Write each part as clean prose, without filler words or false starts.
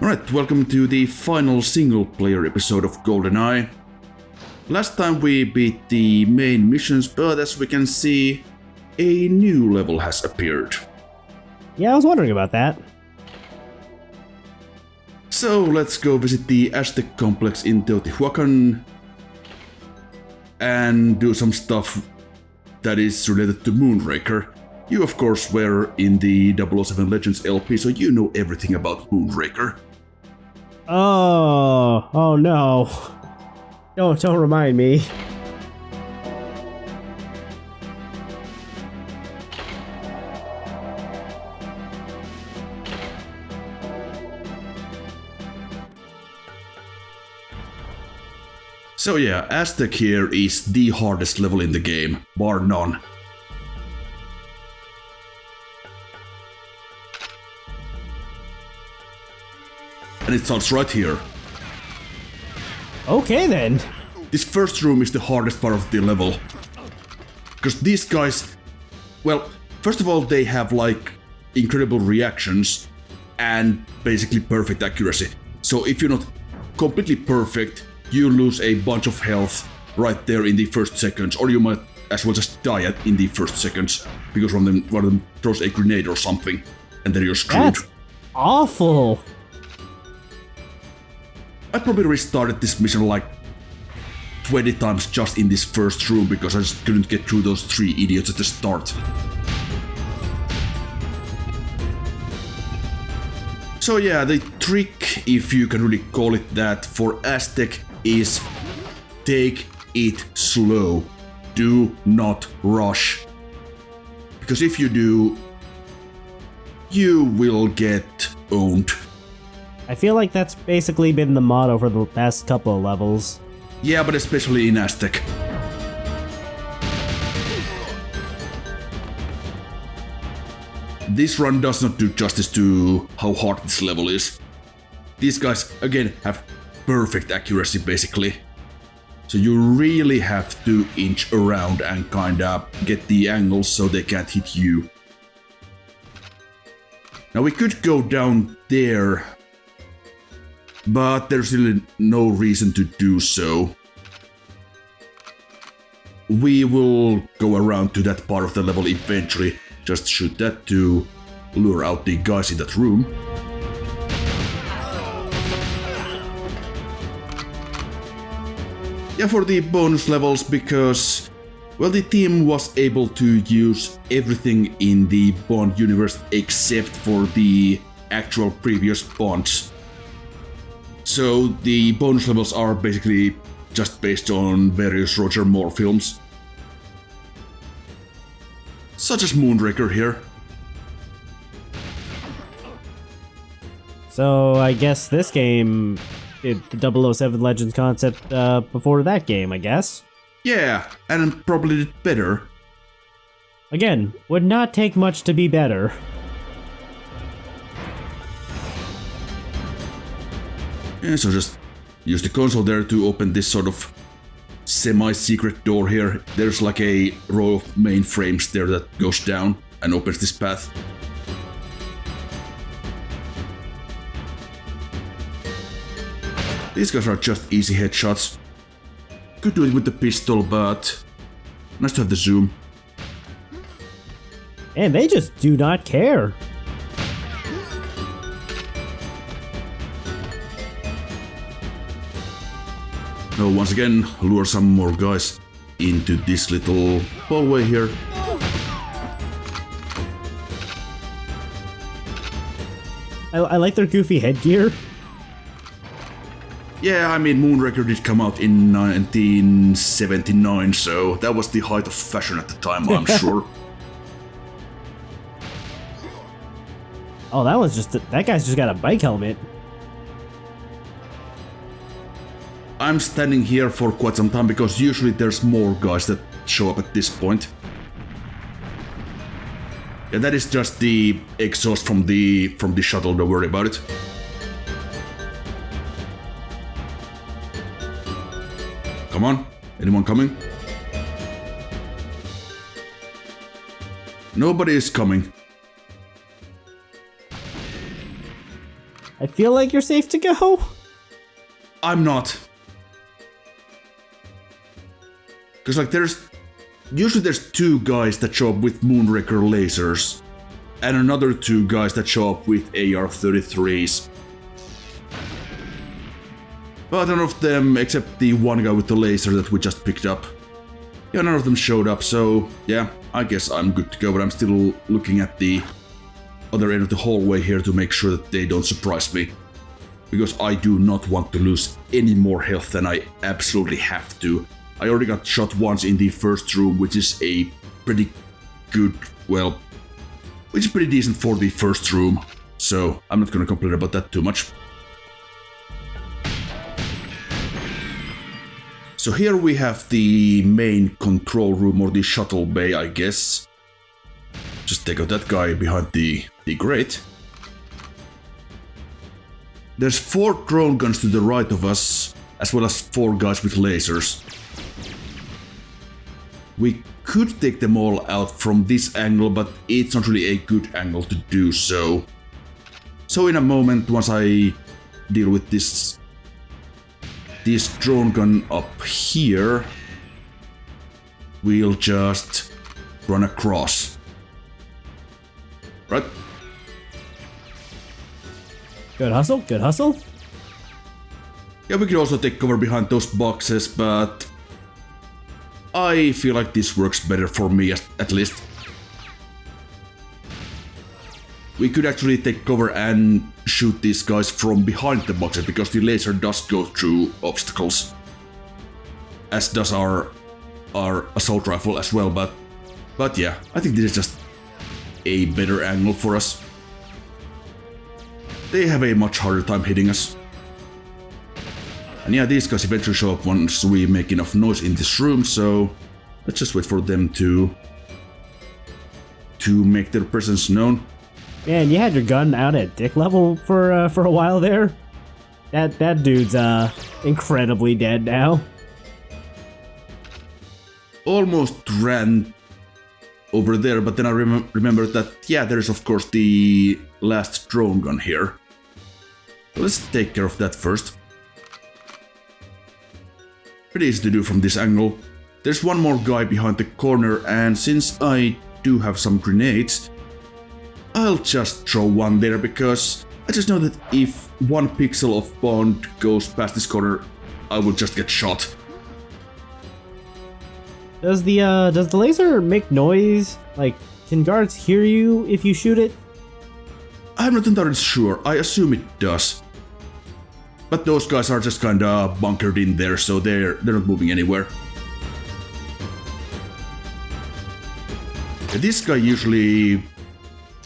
Alright, welcome to the final single-player episode of GoldenEye. Last time we beat the main missions, but as we can see, a new level has appeared. Yeah, I was wondering about that. So let's go visit the Aztec complex in Teotihuacan and do some stuff that is related to Moonraker. You of course were in the 007 Legends LP, so you know everything about Moonraker. Oh no. Don't remind me. So yeah, Aztec here is the hardest level in the game, bar none. And it starts right here. Okay then. This first room is the hardest part of the level. Because these guys, well, first of all they have like incredible reactions and basically perfect accuracy. So if you're not completely perfect, you lose a bunch of health right there in the first seconds, or you might as well just die in the first seconds because one of them throws a grenade or something, and then you're screwed. That's awful. I probably restarted this mission like 20 times just in this first room because I just couldn't get through those 3 idiots at the start. So yeah, the trick, if you can really call it that, for Aztec is take it slow. Do not rush. Because if you do, you will get owned. I feel like that's basically been the motto for the past couple of levels. Yeah, but especially in Aztec. This run does not do justice to how hard this level is. These guys, again, have perfect accuracy, basically. So you really have to inch around and kinda get the angles so they can't hit you. Now we could go down there, but there's really no reason to do so. We will go around to that part of the level eventually. Just shoot that to lure out the guys in that room. Yeah, for the bonus levels, because, well, the team was able to use everything in the Bond universe except for the actual previous Bonds. So the bonus levels are basically just based on various Roger Moore films. Such as Moonraker here. So I guess this game did the 007 Legends concept before that game, I guess. Yeah, and probably did better. Again, would not take much to be better. Yeah, so just use the console there to open this sort of semi-secret door here. There's like a row of mainframes there that goes down and opens this path. These guys are just easy headshots. Could do it with the pistol, but nice to have the zoom. And they just do not care. Now once again, lure some more guys into this little hallway here. I like their goofy headgear. Yeah, I mean, Moonraker did come out in 1979, so that was the height of fashion at the time, I'm sure. Oh, that guy's just got a bike helmet. I'm standing here for quite some time because usually there's more guys that show up at this point. Yeah, that is just the exhaust from the shuttle, don't worry about it. Come on, anyone coming? Nobody is coming. I feel like you're safe to go. I'm not. Because like usually there's 2 guys that show up with Moonraker lasers. And another 2 guys that show up with AR-33s. But none of them, except the one guy with the laser that we just picked up. Yeah, none of them showed up, so yeah, I guess I'm good to go, but I'm still looking at the other end of the hallway here to make sure that they don't surprise me. Because I do not want to lose any more health than I absolutely have to. I already got shot once in the first room, which is a pretty good, well, which is pretty decent for the first room. So I'm not gonna complain about that too much. So here we have the main control room, or the shuttle bay, I guess. Just take out that guy behind the grate. There's 4 drone guns to the right of us, as well as 4 guys with lasers. We could take them all out from this angle, but it's not really a good angle to do so. So in a moment, once I deal with this drone gun up here, we'll just run across. Right? Good hustle, good hustle. Yeah, we could also take cover behind those boxes, but I feel like this works better for me at least. We could actually take cover and shoot these guys from behind the boxes, because the laser does go through obstacles. As does our assault rifle as well, but yeah, I think this is just a better angle for us. They have a much harder time hitting us. And yeah, these guys eventually show up once we make enough noise in this room, so let's just wait for them to make their presence known. Man, you had your gun out at dick level for a while there. That dude's incredibly dead now. Almost ran over there, but then I remembered that, yeah, there's of course the last drone gun here. So let's take care of that first. Pretty easy to do from this angle. There's one more guy behind the corner, and since I do have some grenades, I'll just throw one there, because I just know that if 1 pixel of bond goes past this corner, I will just get shot. Does the laser make noise? Like, can guards hear you if you shoot it? I'm not entirely sure. I assume it does. But those guys are just kinda bunkered in there, so they're not moving anywhere. This guy usually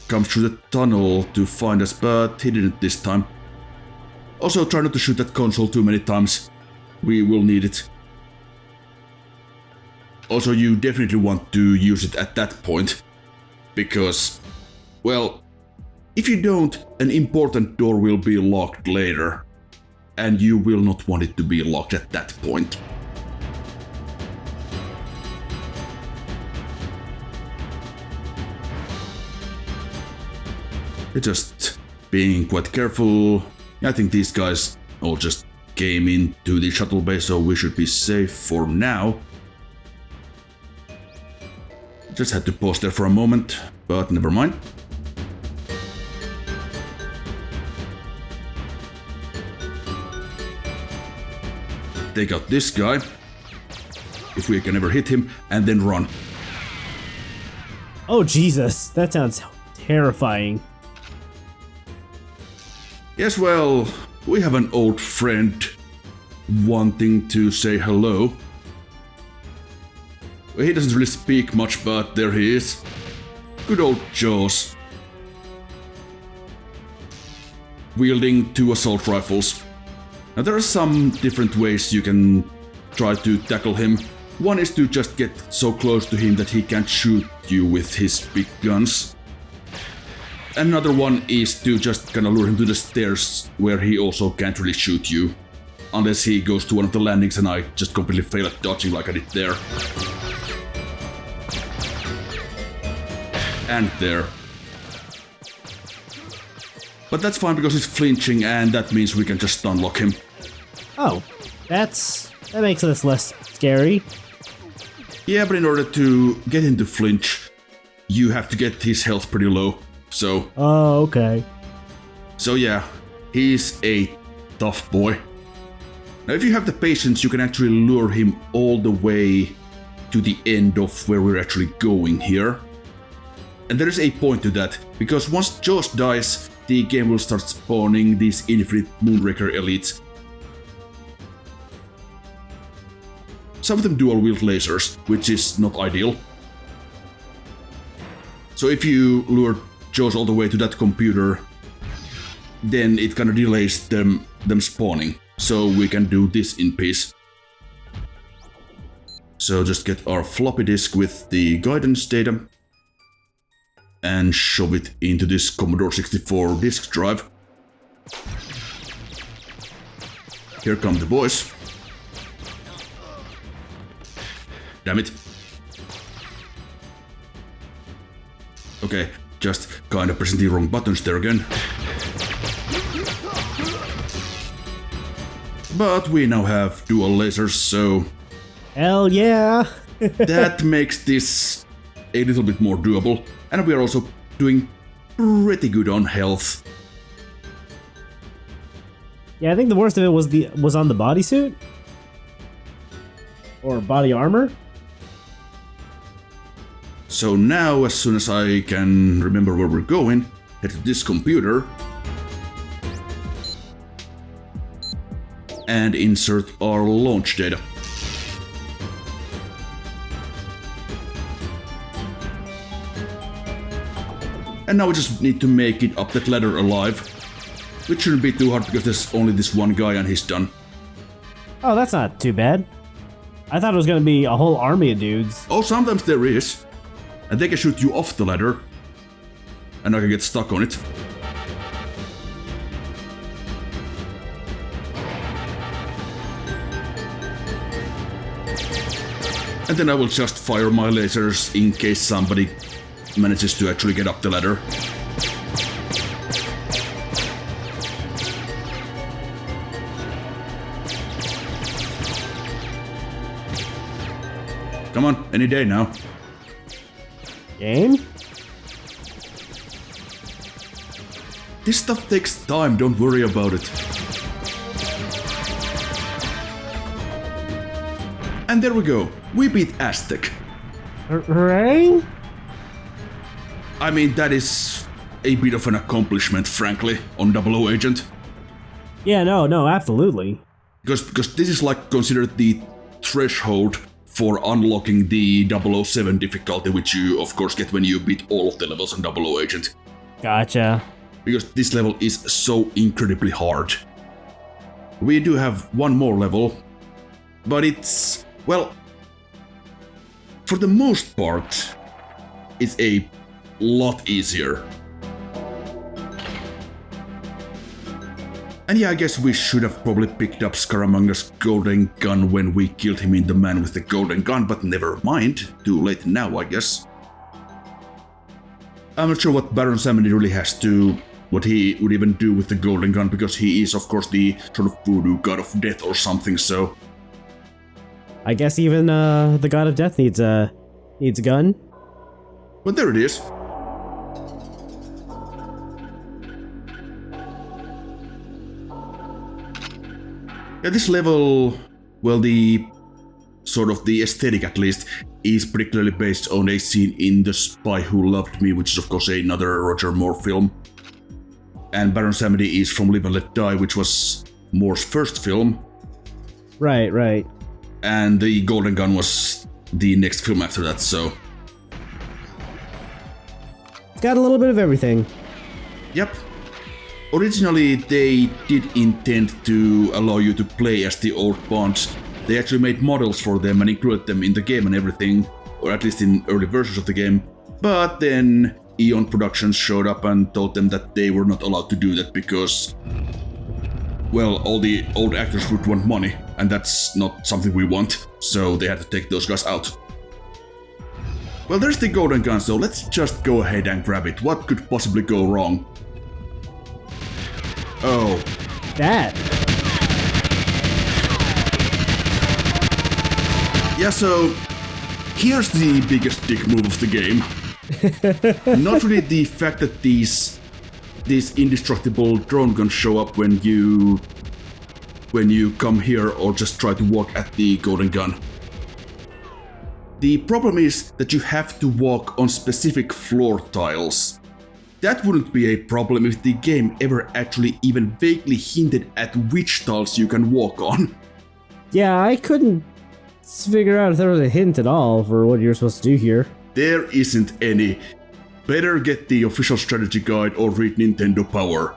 comes through the tunnel to find us, but he didn't this time. Also, try not to shoot that console too many times. We will need it. Also, you definitely want to use it at that point, because, well, if you don't, an important door will be locked later, and you will not want it to be locked at that point. Just being quite careful. I think these guys all just came into the shuttle bay, so we should be safe for now. Just had to pause there for a moment, but never mind. Take out this guy, if we can ever hit him, and then run. Oh Jesus, that sounds terrifying. Yes, well, we have an old friend wanting to say hello. Well, he doesn't really speak much, but there he is. Good old Jaws. Wielding 2 assault rifles. Now there are some different ways you can try to tackle him. One is to just get so close to him that he can't shoot you with his big guns. Another one is to just kinda lure him to the stairs, where he also can't really shoot you. Unless he goes to one of the landings and I just completely fail at dodging like I did there. And there. But that's fine because he's flinching and that means we can just unlock him. Oh, that makes this less scary. Yeah, but in order to get him to flinch, you have to get his health pretty low. So... Oh, okay. So yeah, he's a tough boy. Now if you have the patience, you can actually lure him all the way to the end of where we're actually going here. And there is a point to that, because once Jaws dies, the game will start spawning these infinite Moonraker elites. Some of them dual-wield lasers, which is not ideal. So if you lure Jaws all the way to that computer, then it kinda delays them spawning. So we can do this in peace. So just get our floppy disk with the guidance data and shove it into this Commodore 64 disk drive. Here come the boys. Damn it. Okay, just kinda pressing the wrong buttons there again. But we now have dual lasers, so... Hell yeah! that makes this a little bit more doable. And we are also doing pretty good on health. Yeah, I think the worst of it was on the bodysuit? Or body armor? So now, as soon as I can remember where we're going, head to this computer and insert our launch data. And now we just need to make it up that ladder alive, which shouldn't be too hard because there's only this one guy and he's done. Oh, that's not too bad. I thought it was gonna be a whole army of dudes. Oh, sometimes there is. And they can shoot you off the ladder. And I can get stuck on it. And then I will just fire my lasers in case somebody manages to actually get up the ladder. Come on, any day now. Game? This stuff takes time, don't worry about it. And there we go, we beat Aztec. Hooray? I mean, that is a bit of an accomplishment, frankly, on 00 Agent. Yeah, no, absolutely. Because this is like considered the threshold for unlocking the 007 difficulty, which you of course get when you beat all of the levels on 00 Agent. Gotcha. Because this level is so incredibly hard. We do have one more level, but it's, well, for the most part, it's a lot easier. And yeah, I guess we should have probably picked up Scaramanga's golden gun when we killed him in The Man with the Golden Gun, but never mind. Too late now, I guess. I'm not sure what Baron Samedi really has to... what he would even do with the golden gun, because he is, of course, the sort of voodoo god of death or something, so... I guess even the god of death needs a gun. But there it is. Yeah, this level, well, the sort of the aesthetic at least, is particularly based on a scene in The Spy Who Loved Me, which is of course another Roger Moore film. And Baron Samedi is from Live and Let Die, which was Moore's first film. Right. And the Golden Gun was the next film after that, so... It's got a little bit of everything. Yep. Originally, they did intend to allow you to play as the old Bonds. They actually made models for them and included them in the game and everything, or at least in early versions of the game. But then Eon Productions showed up and told them that they were not allowed to do that because, well, all the old actors would want money, and that's not something we want, so they had to take those guys out. Well, there's the Golden Gun, so let's just go ahead and grab it. What could possibly go wrong? Oh. That. Yeah, so here's the biggest dick move of the game. Not really the fact that these indestructible drone guns show up when you come here or just try to walk at the golden gun. The problem is that you have to walk on specific floor tiles. That wouldn't be a problem if the game ever actually even vaguely hinted at which tiles you can walk on. Yeah, I couldn't figure out if there was a hint at all for what you're supposed to do here. There isn't any. Better get the official strategy guide or read Nintendo Power.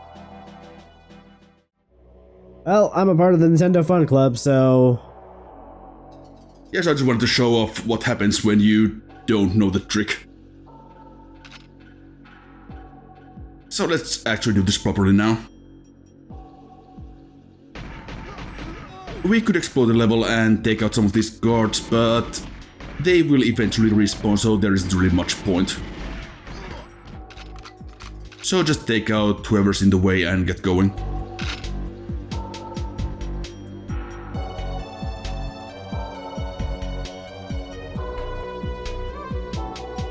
Well, I'm a part of the Nintendo Fun Club, so... Yes, I just wanted to show off what happens when you don't know the trick. So let's actually do this properly now. We could explore the level and take out some of these guards, but they will eventually respawn, so there isn't really much point. So just take out whoever's in the way and get going.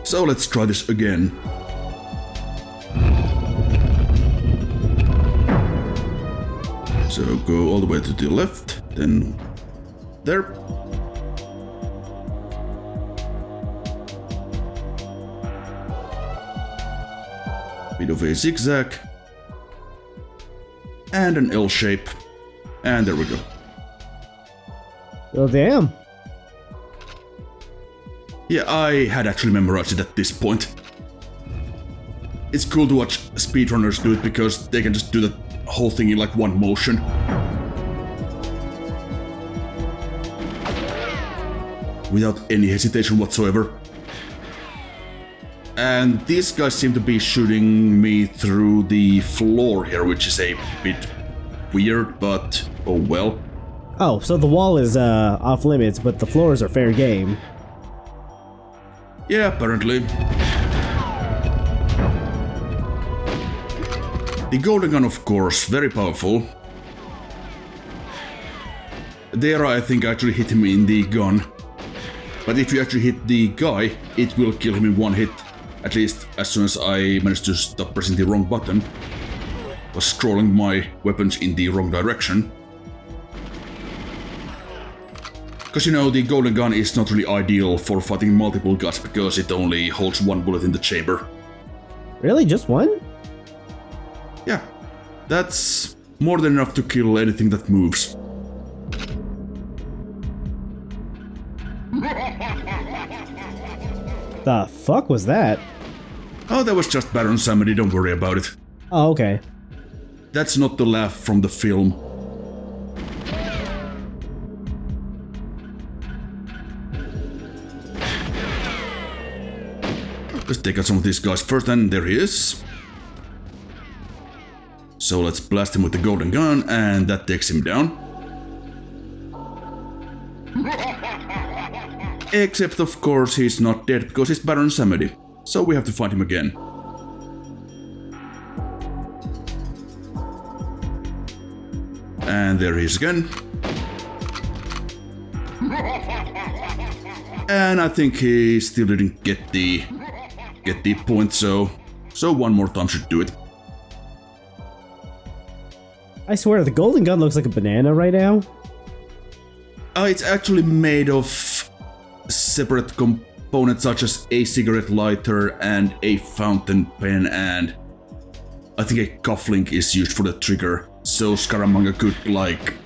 So let's try this again. So go all the way to the left, then there. Bit of a zigzag. And an L shape. And there we go. Well, damn. Yeah, I had actually memorized it at this point. It's cool to watch speedrunners do it because they can just do the whole thing in like one motion. Without any hesitation whatsoever. And these guys seem to be shooting me through the floor here, which is a bit weird, but oh well. Oh, so the wall is off limits, but the floors are fair game. Yeah, apparently. The golden gun, of course, very powerful. There I think I actually hit him in the gun. But if you actually hit the guy, it will kill him in one hit. At least as soon as I managed to stop pressing the wrong button. Was scrolling my weapons in the wrong direction. Because you know, the golden gun is not really ideal for fighting multiple guys because it only holds one bullet in the chamber. Really? Just one? Yeah, that's more than enough to kill anything that moves. The fuck was that? Oh, that was just Baron Samedi, don't worry about it. Oh, okay. That's not the laugh from the film. Let's take out some of these guys first, and there he is. So let's blast him with the golden gun, and that takes him down. Except, of course, he's not dead because he's Baron Samedi. So we have to find him again. And there he is again. And I think he still didn't get the point, so one more time should do it. I swear, the golden gun looks like a banana right now. It's actually made of separate components such as a cigarette lighter and a fountain pen, and I think a cufflink is used for the trigger, so Scaramanga could like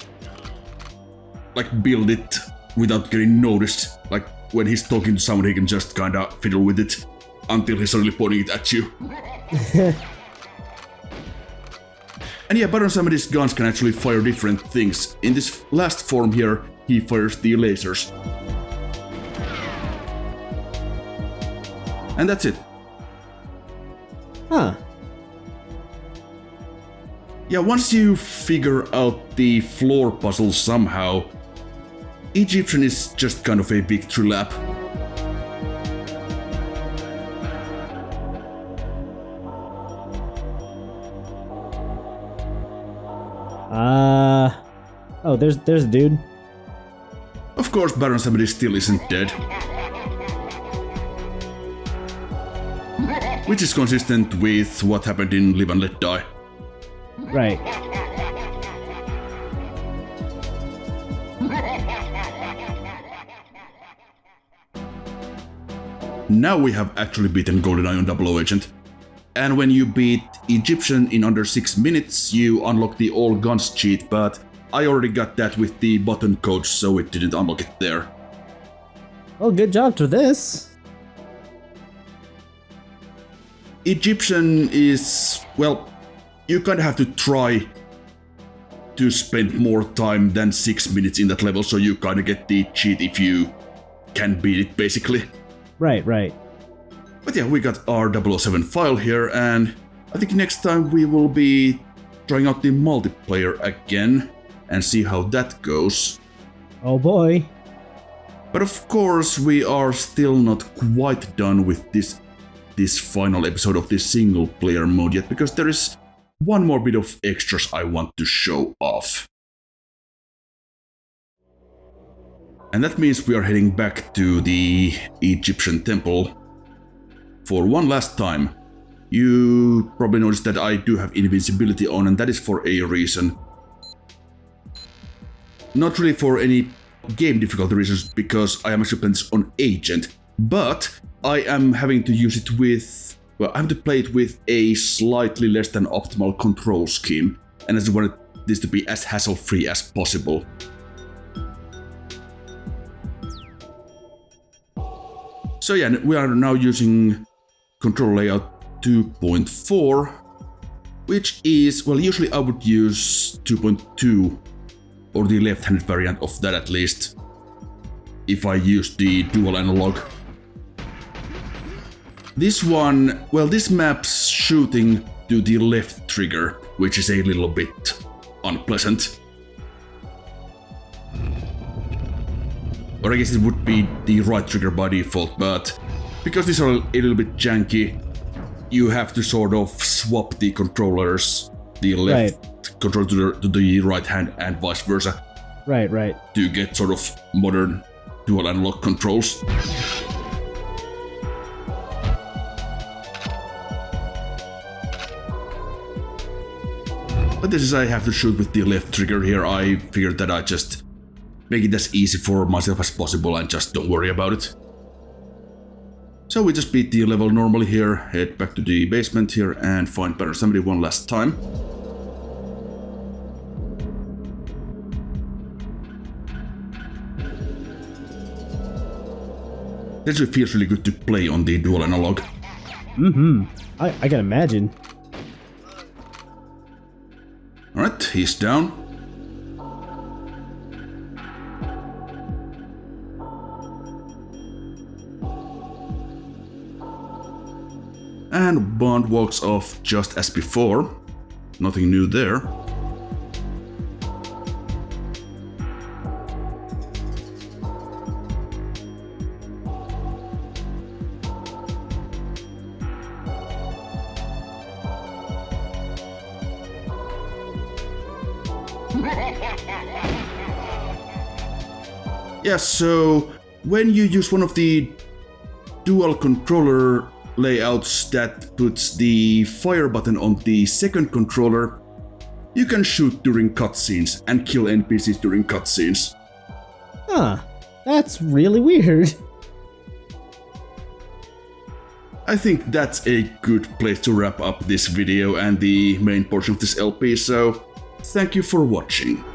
build it without getting noticed. Like when he's talking to someone, he can just kinda fiddle with it until he's suddenly pointing it at you. And yeah, Baron Samedi's guns can actually fire different things. In this last form here, he fires the lasers. And that's it. Huh. Yeah, once you figure out the floor puzzle somehow, Egyptian is just kind of a victory lap. Oh, there's a dude. Of course, Baron Samedi still isn't dead. Which is consistent with what happened in Live and Let Die. Right. Now we have actually beaten GoldenEye on 00 Agent. And when you beat Egyptian in under 6 minutes, you unlock the all guns cheat, but I already got that with the button code, so it didn't unlock it there. Well, good job to this. Egyptian is, well, you kinda have to try to spend more time than 6 minutes in that level, so you kinda get the cheat if you can beat it, basically. Right, right. But yeah, we got our 007 file here, and I think next time we will be trying out the multiplayer again and see how that goes. Oh boy. But of course, we are still not quite done with this final episode of this single player mode yet, because there is one more bit of extras I want to show off. And that means we are heading back to the Egyptian temple for one last time. You probably noticed that I do have invincibility on, and that is for a reason. Not really for any game difficulty reasons, because I am actually playing this on Agent, but I am having to use it with, well, I have to play it with a slightly less than optimal control scheme, and I just wanted this to be as hassle-free as possible. So yeah, we are now using control layout 2.4, which is, well, usually I would use 2.2 or the left-handed variant of that at least, if I use the dual analog. This one, well, this map's shooting to the left trigger, which is a little bit unpleasant. Or I guess it would be the right trigger by default, but because these are a little bit janky, you have to sort of swap the controllers, the left controller to the right hand and vice versa. Right, right. To get sort of modern dual analog controls. But this is, I have to shoot with the left trigger here. I figured that I just make it as easy for myself as possible and just don't worry about it. So we just beat the level normally here, head back to the basement here and find Baron Samedi one last time. It actually feels really good to play on the dual analog. I can imagine. Alright, he's down. And Bond walks off just as before. Nothing new there. Yeah, so when you use one of the dual controller layouts that puts the fire button on the second controller, you can shoot during cutscenes and kill NPCs during cutscenes. Huh, that's really weird. I think that's a good place to wrap up this video and the main portion of this LP, so thank you for watching.